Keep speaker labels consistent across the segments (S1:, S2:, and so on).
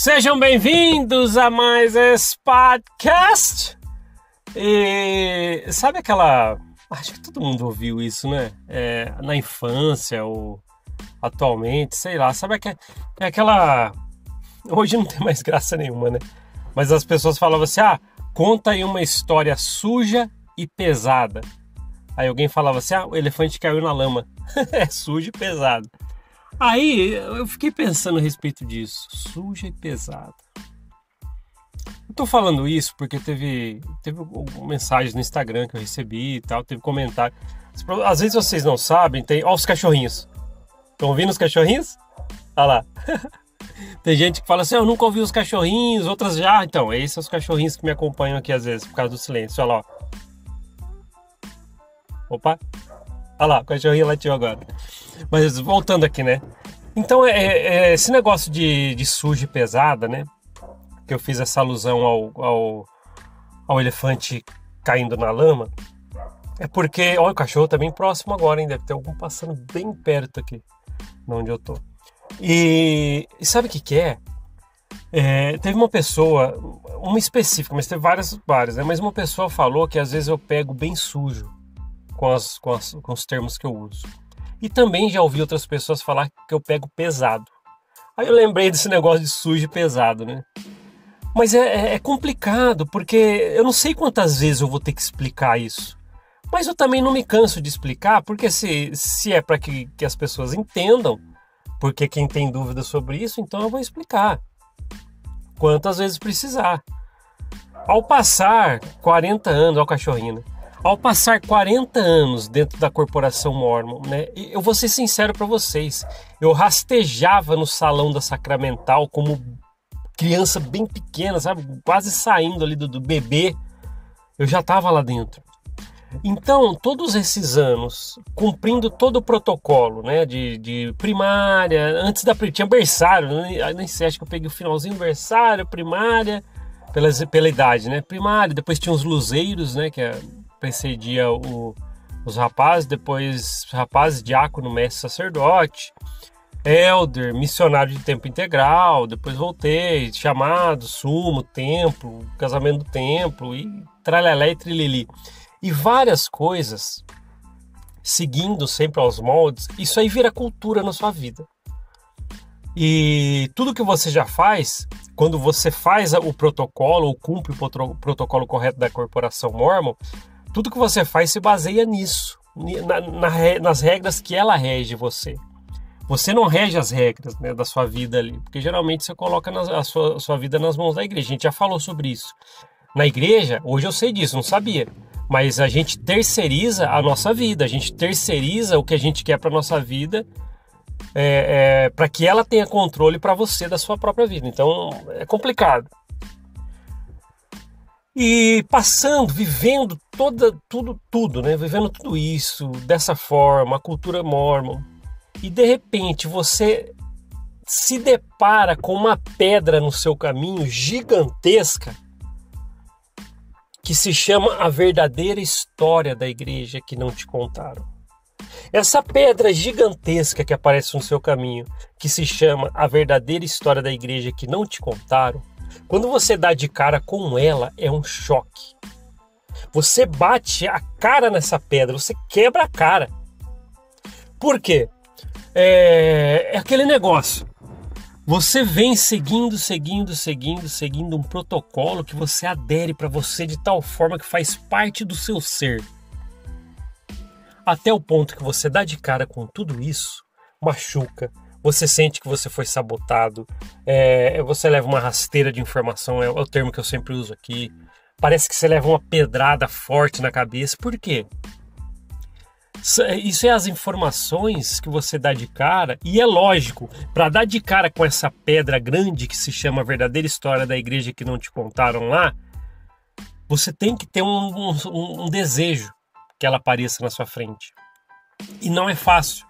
S1: Sejam bem-vindos a mais esse podcast. E sabe aquela... Acho que todo mundo ouviu isso, né? Na infância ou atualmente, sei lá. Sabe aquela... Hoje não tem mais graça nenhuma, né? Mas as pessoas falavam assim, conta aí uma história suja e pesada. Aí alguém falava assim, o elefante caiu na lama. É sujo e pesado. Aí eu fiquei pensando a respeito disso, suja e pesada. Eu tô falando isso porque teve mensagens no Instagram que eu recebi e tal, teve comentário. Às vezes vocês não sabem, ó os cachorrinhos. Estão ouvindo os cachorrinhos? Olha lá. Tem gente que fala assim, eu nunca ouvi os cachorrinhos, outras já. Então, esses são os cachorrinhos que me acompanham aqui às vezes, por causa do silêncio. Olha lá, ó. Opa. Olha lá, o cachorrinho latiu agora. Mas voltando aqui, né? Então, esse negócio de suja e pesada, né? Que eu fiz essa alusão ao elefante caindo na lama. É porque, olha, o cachorro tá bem próximo agora, hein? Deve ter algum passando bem perto aqui, onde eu tô. E sabe o que é? Teve uma pessoa, uma específica, mas teve várias, né? Mas uma pessoa falou que às vezes eu pego bem sujo com os termos que eu uso. E também já ouvi outras pessoas falar que eu pego pesado. Aí eu lembrei desse negócio de sujo e pesado, né? Mas é complicado, porque eu não sei quantas vezes eu vou ter que explicar isso. Mas eu também não me canso de explicar, porque se é para que as pessoas entendam, porque quem tem dúvida sobre isso, então eu vou explicar. Quantas vezes precisar. Ao passar 40 anos, ao cachorrinho, né? Ao passar 40 anos dentro da corporação Mormon, né, eu vou ser sincero para vocês, eu rastejava no salão da Sacramental como criança bem pequena, sabe, quase saindo ali do bebê, eu já estava lá dentro. Então, todos esses anos, cumprindo todo o protocolo, né, de primária, antes tinha berçário, né, nem sei, acho que eu peguei o finalzinho, berçário, primária, pela idade, né, primária, depois tinha os luzeiros, né, que precedia os rapazes, depois rapazes, diácono, mestre, sacerdote, elder, missionário de tempo integral, depois voltei, chamado, sumo, templo, casamento do templo, e tralhalé e trilili. E várias coisas, seguindo sempre aos moldes, isso aí vira cultura na sua vida. E tudo que você já faz, quando você faz o protocolo, ou cumpre o protocolo correto da corporação Mormon, tudo que você faz se baseia nisso, nas regras que ela rege você. Você não rege as regras, né, da sua vida ali, porque geralmente você coloca a sua vida nas mãos da igreja. A gente já falou sobre isso. Na igreja, hoje eu sei disso, não sabia, mas a gente terceiriza a nossa vida, a gente terceiriza o que a gente quer para a nossa vida, para que ela tenha controle para você da sua própria vida. Então é complicado. E passando, vivendo tudo, né? Vivendo tudo isso, dessa forma, a cultura Mormon. E de repente você se depara com uma pedra no seu caminho gigantesca que se chama a verdadeira história da igreja que não te contaram. Essa pedra gigantesca que aparece no seu caminho, que se chama a verdadeira história da igreja que não te contaram, quando você dá de cara com ela, é um choque. Você bate a cara nessa pedra, você quebra a cara. Por quê? É aquele negócio. Você vem seguindo um protocolo que você adere para você de tal forma que faz parte do seu ser. Até o ponto que você dá de cara com tudo isso, machuca. Você sente que você foi sabotado, você leva uma rasteira de informação, é o termo que eu sempre uso aqui. Parece que você leva uma pedrada forte na cabeça. Por quê? Isso é as informações que você dá de cara, e é lógico, para dar de cara com essa pedra grande que se chama a verdadeira história da igreja que não te contaram lá, você tem que ter um desejo que ela apareça na sua frente. E não é fácil.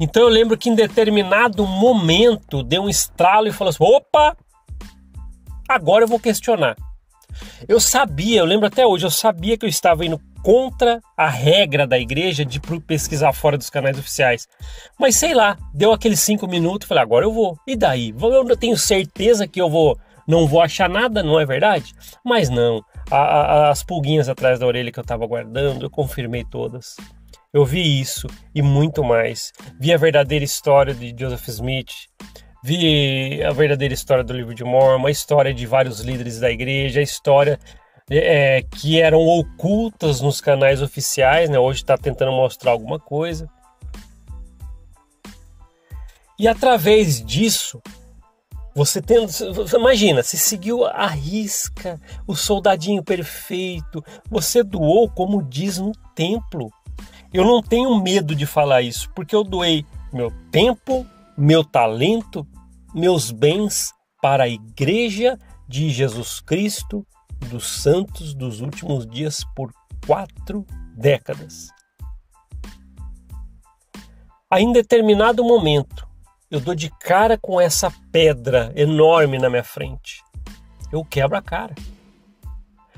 S1: Então eu lembro que em determinado momento deu um estralo e falou assim, opa, agora eu vou questionar. Eu lembro até hoje, eu sabia que eu estava indo contra a regra da igreja de pesquisar fora dos canais oficiais. Mas sei lá, deu aqueles 5 minutos, falei, agora eu vou. E daí? Eu tenho certeza que não vou achar nada, não é verdade? Mas não, as pulguinhas atrás da orelha que eu estava guardando, eu confirmei todas. Eu vi isso e muito mais. Vi a verdadeira história de Joseph Smith, vi a verdadeira história do livro de Mormon, a história de vários líderes da igreja, a história que eram ocultas nos canais oficiais, né? Hoje está tentando mostrar alguma coisa. E através disso, imagina, você seguiu à risca o soldadinho perfeito, você doou como diz no templo. Eu não tenho medo de falar isso, porque eu doei meu tempo, meu talento, meus bens para a igreja de Jesus Cristo dos santos dos últimos dias por 4 décadas. Aí, em determinado momento, eu dou de cara com essa pedra enorme na minha frente. Eu quebro a cara.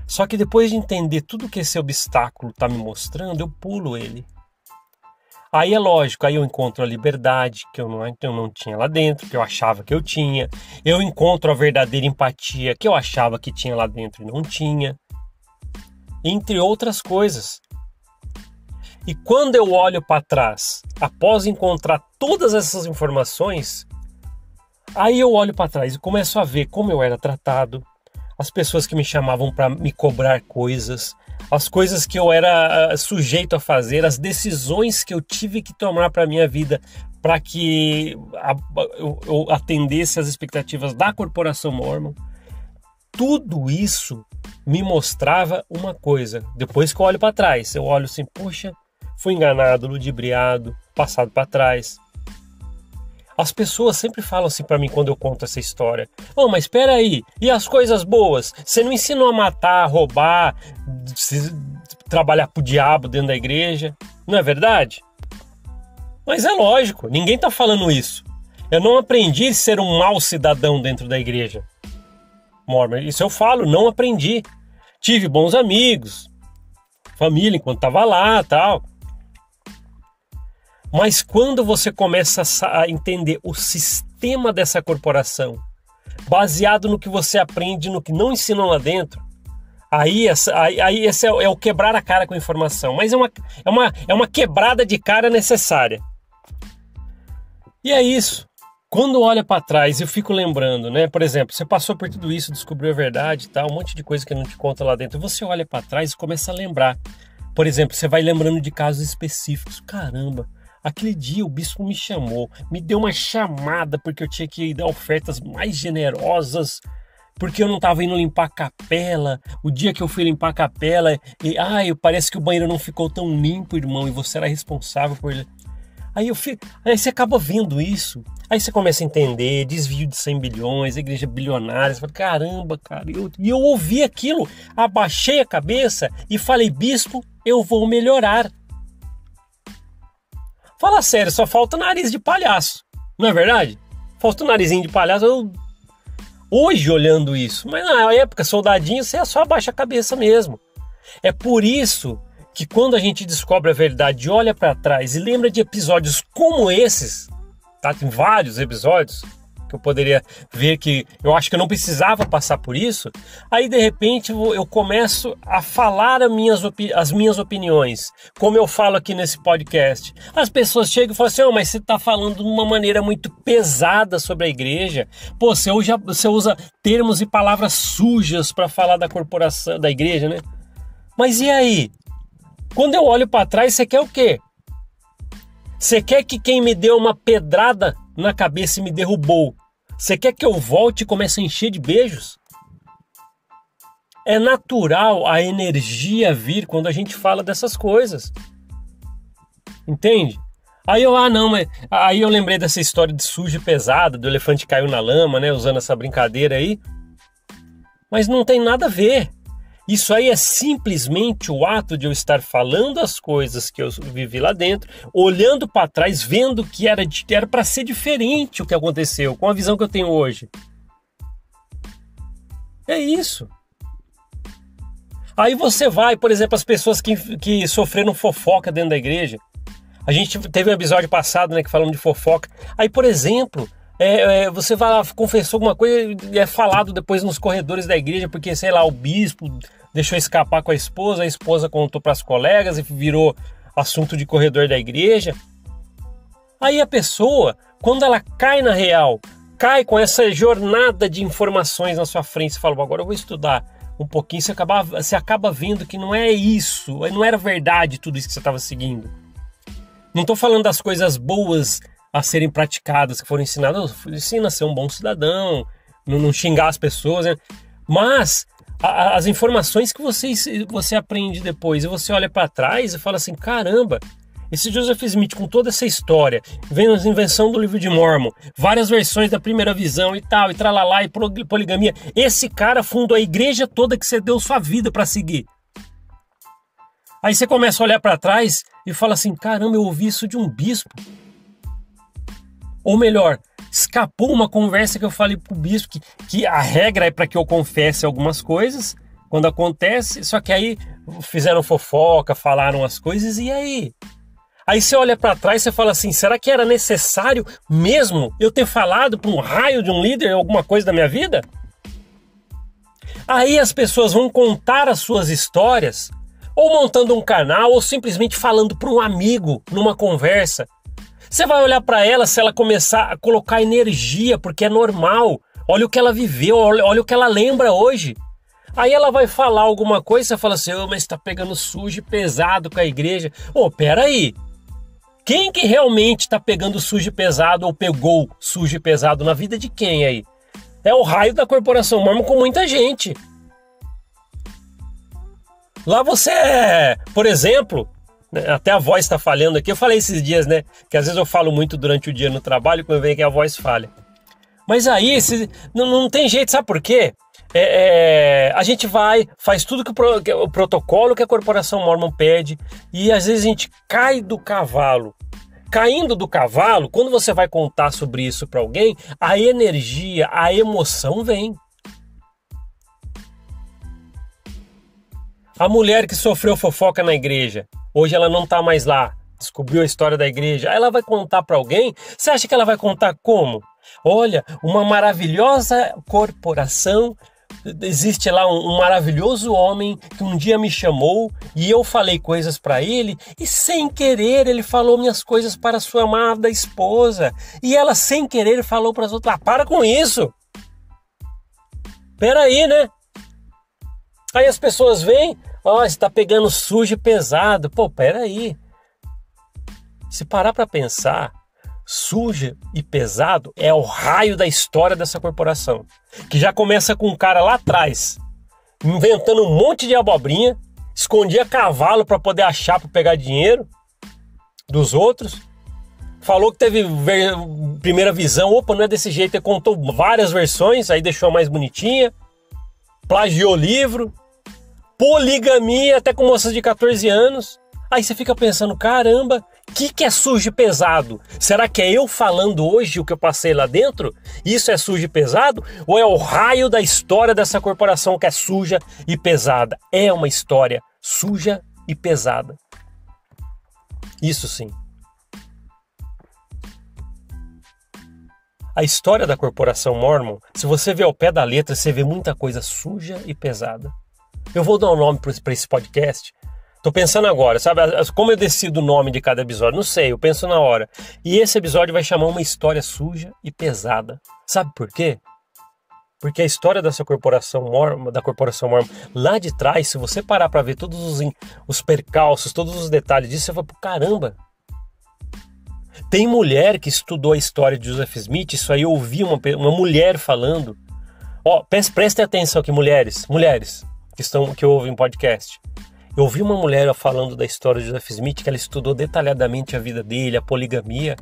S1: Só que depois de entender tudo que esse obstáculo está me mostrando, eu pulo ele. Aí é lógico, aí eu encontro a liberdade que eu não tinha lá dentro, que eu achava que eu tinha. Eu encontro a verdadeira empatia que eu achava que tinha lá dentro e não tinha. Entre outras coisas. E quando eu olho para trás, após encontrar todas essas informações, aí eu olho para trás e começo a ver como eu era tratado, as pessoas que me chamavam para me cobrar coisas, as coisas que eu era sujeito a fazer, as decisões que eu tive que tomar para a minha vida para que eu atendesse às expectativas da corporação Mormon. Tudo isso me mostrava uma coisa. Depois que eu olho para trás, eu olho assim, poxa, fui enganado, ludibriado, passado para trás. As pessoas sempre falam assim para mim quando eu conto essa história. Oh, mas espera aí, e as coisas boas? Você não ensinou a matar, a roubar, trabalhar pro diabo dentro da igreja? Não é verdade? Mas é lógico, ninguém tá falando isso. Eu não aprendi a ser um mau cidadão dentro da igreja Mormon. Isso eu falo, não aprendi. Tive bons amigos, família enquanto tava lá, tal. Mas quando você começa a entender o sistema dessa corporação, baseado no que você aprende, no que não ensinam lá dentro, aí esse é o quebrar a cara com a informação. Mas é uma quebrada de cara necessária. E é isso. Quando olha para trás, eu fico lembrando, né? Por exemplo, você passou por tudo isso, descobriu a verdade e tal, um monte de coisa que não te conta lá dentro. Você olha para trás e começa a lembrar. Por exemplo, você vai lembrando de casos específicos. Caramba! Aquele dia o bispo me chamou, me deu uma chamada porque eu tinha que dar ofertas mais generosas, porque eu não estava indo limpar a capela. O dia que eu fui limpar a capela, parece que o banheiro não ficou tão limpo, irmão, e você era responsável por ele. Aí você acaba vendo isso, aí você começa a entender, desvio de 100 bilhões, igreja bilionária, você fala, caramba, cara, e eu ouvi aquilo, abaixei a cabeça e falei, bispo, eu vou melhorar. Fala sério, só falta nariz de palhaço, não é verdade? Falta o narizinho de palhaço, hoje olhando isso, mas na época, soldadinho, você só abaixa a cabeça mesmo. É por isso que quando a gente descobre a verdade, olha para trás e lembra de episódios como esses, tá? Tem vários episódios que eu poderia ver que eu acho que eu não precisava passar por isso, aí de repente eu começo a falar as minhas opiniões, como eu falo aqui nesse podcast. As pessoas chegam e falam assim, mas você está falando de uma maneira muito pesada sobre a igreja, pô, você usa termos e palavras sujas para falar da corporação, da igreja, né? Mas e aí? Quando eu olho para trás, você quer o quê? Você quer que quem me deu uma pedrada na cabeça e me derrubou, você quer que eu volte e comece a encher de beijos? É natural a energia vir quando a gente fala dessas coisas. Entende? Aí eu lembrei dessa história de sujo e pesado, do elefante que caiu na lama, né? Usando essa brincadeira aí. Mas não tem nada a ver. Isso aí é simplesmente o ato de eu estar falando as coisas que eu vivi lá dentro, olhando para trás, vendo que era para ser diferente o que aconteceu, com a visão que eu tenho hoje. É isso. Aí você vai, por exemplo, as pessoas que sofreram fofoca dentro da igreja. A gente teve um episódio passado, né, que falamos de fofoca. Aí, por exemplo, você vai lá, confessou alguma coisa e é falado depois nos corredores da igreja, porque, sei lá, o bispo deixou escapar com a esposa contou para as colegas e virou assunto de corredor da igreja. Aí a pessoa, quando ela cai na real, cai com essa jornada de informações na sua frente, você fala, agora eu vou estudar um pouquinho, você acaba vendo que não é isso, não era verdade tudo isso que você estava seguindo. Não estou falando das coisas boas a serem praticadas, que foram ensinadas, ensina a ser um bom cidadão, não xingar as pessoas, né? Mas as informações que você aprende depois e você olha para trás e fala assim, caramba, esse Joseph Smith com toda essa história, vendo a invenção do livro de Mormon, várias versões da primeira visão e tal, e tralalá, e poligamia, esse cara fundou a igreja toda que você deu sua vida para seguir. Aí você começa a olhar para trás e fala assim, caramba, eu ouvi isso de um bispo. Ou melhor, escapou uma conversa que eu falei pro bispo, que a regra é para que eu confesse algumas coisas, quando acontece, só que aí fizeram fofoca, falaram as coisas, e aí? Aí você olha para trás e você fala assim, será que era necessário mesmo eu ter falado para um raio de um líder alguma coisa da minha vida? Aí as pessoas vão contar as suas histórias, ou montando um canal, ou simplesmente falando para um amigo numa conversa. Você vai olhar para ela, se ela começar a colocar energia, porque é normal. Olha o que ela viveu, olha o que ela lembra hoje. Aí ela vai falar alguma coisa, você fala assim, mas está pegando sujo e pesado com a igreja. Peraí. Quem que realmente está pegando sujo e pesado ou pegou sujo e pesado na vida de quem aí? É o raio da Corporação Mormon com muita gente. Lá você por exemplo, até a voz está falhando aqui, eu falei esses dias, né, que às vezes eu falo muito durante o dia no trabalho, quando vem que a voz falha. Mas aí, não tem jeito, sabe por quê? A gente faz tudo que o protocolo que a Corporação Mormon pede, e às vezes a gente cai do cavalo. Caindo do cavalo, quando você vai contar sobre isso para alguém, a energia, a emoção vem. A mulher que sofreu fofoca na igreja, hoje ela não está mais lá, descobriu a história da igreja, aí ela vai contar para alguém, você acha que ela vai contar como? Olha, uma maravilhosa corporação, existe lá um maravilhoso homem que um dia me chamou e eu falei coisas para ele e sem querer ele falou minhas coisas para sua amada esposa e ela sem querer falou para as outras, para com isso! Peraí, né? Aí as pessoas vêm, você está pegando sujo e pesado. Peraí. Se parar para pensar, suja e pesado é o raio da história dessa corporação. Que já começa com um cara lá atrás, inventando um monte de abobrinha, escondia cavalo para poder achar, para pegar dinheiro dos outros. Falou que teve primeira visão, não é desse jeito, ele contou várias versões, aí deixou a mais bonitinha. Plagiou livro. Poligamia até com moças de 14 anos. Aí você fica pensando, caramba, o que é sujo e pesado? Será que é eu falando hoje o que eu passei lá dentro? Isso é sujo e pesado? Ou é o raio da história dessa corporação que é suja e pesada? É uma história suja e pesada. Isso sim. A história da Corporação Mormon, se você vê ao pé da letra, você vê muita coisa suja e pesada. Eu vou dar um nome para esse podcast. Tô pensando agora, sabe? Como eu decido o nome de cada episódio? Não sei, eu penso na hora. E esse episódio vai chamar uma história suja e pesada. Sabe por quê? Porque a história dessa Corporação Mormon, lá de trás, se você parar para ver todos os percalços, todos os detalhes disso, você vai caramba. Tem mulher que estudou a história de Joseph Smith, isso aí eu ouvi uma mulher falando. Prestem atenção aqui, mulheres que ouvem podcast. Eu ouvi uma mulher falando da história de Joseph Smith, que ela estudou detalhadamente a vida dele, a poligamia.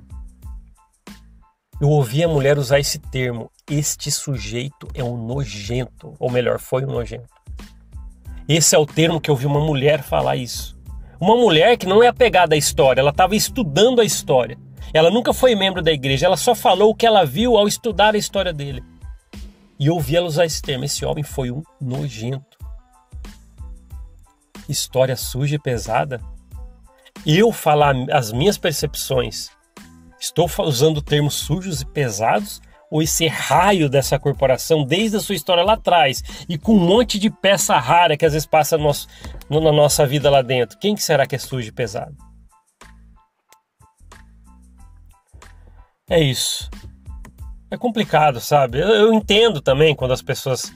S1: Eu ouvi a mulher usar esse termo, este sujeito é um nojento, ou melhor, foi um nojento. Esse é o termo que eu ouvi uma mulher falar isso. Uma mulher que não é apegada à história, ela estava estudando a história. Ela nunca foi membro da igreja, ela só falou o que ela viu ao estudar a história dele. E eu ouvi ela usar esse termo, esse homem foi um nojento. história suja e pesada? Eu falar as minhas percepções, estou usando termos sujos e pesados? Ou esse raio dessa corporação, desde a sua história lá atrás, e com um monte de peça rara que às vezes passa na nossa vida lá dentro, quem que será que é sujo e pesado? É isso. É complicado, sabe? Eu entendo também quando as pessoas,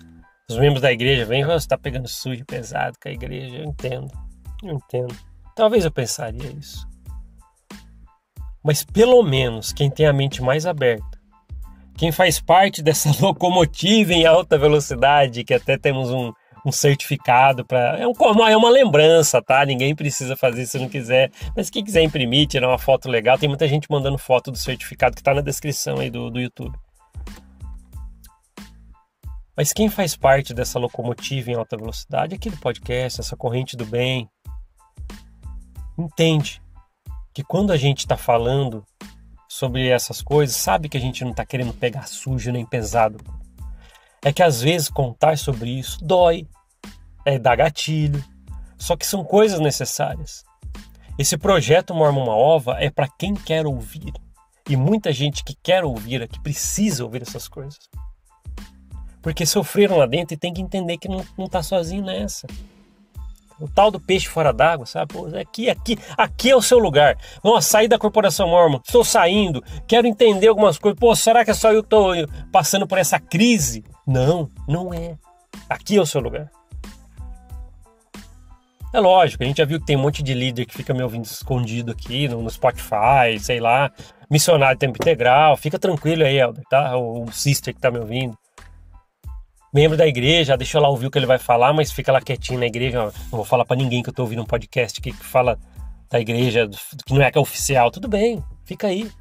S1: os membros da igreja vêm, você está pegando sujo e pesado com a igreja. Eu entendo. Talvez eu pensaria isso. Mas pelo menos quem tem a mente mais aberta, quem faz parte dessa locomotiva em alta velocidade, que até temos um certificado para... É uma lembrança, tá? Ninguém precisa fazer se não quiser. Mas quem quiser imprimir, tirar uma foto legal, tem muita gente mandando foto do certificado que está na descrição aí do YouTube. Mas quem faz parte dessa locomotiva em alta velocidade, aqui do podcast, essa corrente do bem, entende que quando a gente está falando sobre essas coisas, sabe que a gente não está querendo pegar sujo nem pesado. É que às vezes contar sobre isso dói, dá gatilho, só que são coisas necessárias. Esse projeto Mormon Uma Ova é para quem quer ouvir. E muita gente que quer ouvir, que precisa ouvir essas coisas. Porque sofreram lá dentro e tem que entender que não está sozinho nessa. O tal do peixe fora d'água, sabe? Pô, aqui é o seu lugar. Vamos sair da corporação Mormon. Estou saindo. Quero entender algumas coisas. Pô, será que é só eu que estou passando por essa crise? Não, não é. Aqui é o seu lugar. É lógico, a gente já viu que tem um monte de líder que fica me ouvindo escondido aqui no Spotify, sei lá. Missionário de tempo integral. Fica tranquilo aí, Elder, tá? O sister que tá me ouvindo. Membro da igreja, deixa eu lá ouvir o que ele vai falar, mas fica lá quietinho na igreja. Não vou falar pra ninguém que eu tô ouvindo um podcast que fala da igreja, que não é que é oficial. Tudo bem, fica aí.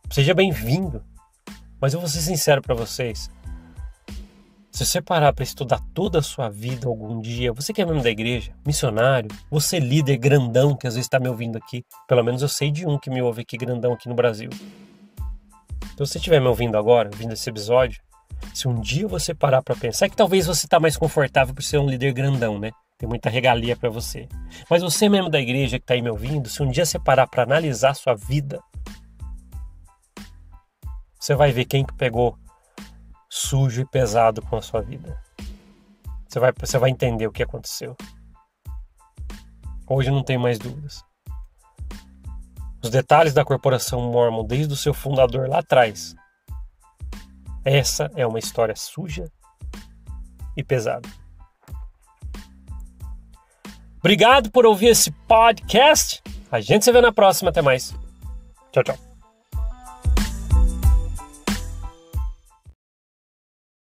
S1: Seja bem-vindo. Mas eu vou ser sincero pra vocês. Se você parar pra estudar toda a sua vida algum dia, você que é membro da igreja, missionário, você líder grandão que às vezes tá me ouvindo aqui. Pelo menos eu sei de um que me ouve aqui grandão aqui no Brasil. Então se você estiver me ouvindo agora, ouvindo esse episódio, se um dia você parar para pensar, é que talvez você está mais confortável por ser um líder grandão, né? Tem muita regalia para você. Mas você mesmo da igreja que está aí me ouvindo, se um dia você parar para analisar a sua vida, você vai ver quem que pegou sujo e pesado com a sua vida. Você vai entender o que aconteceu. Hoje não tem mais dúvidas. Os detalhes da corporação Mormon, desde o seu fundador lá atrás, essa é uma história suja e pesada. Obrigado por ouvir esse podcast. A gente se vê na próxima. Até mais. Tchau, tchau.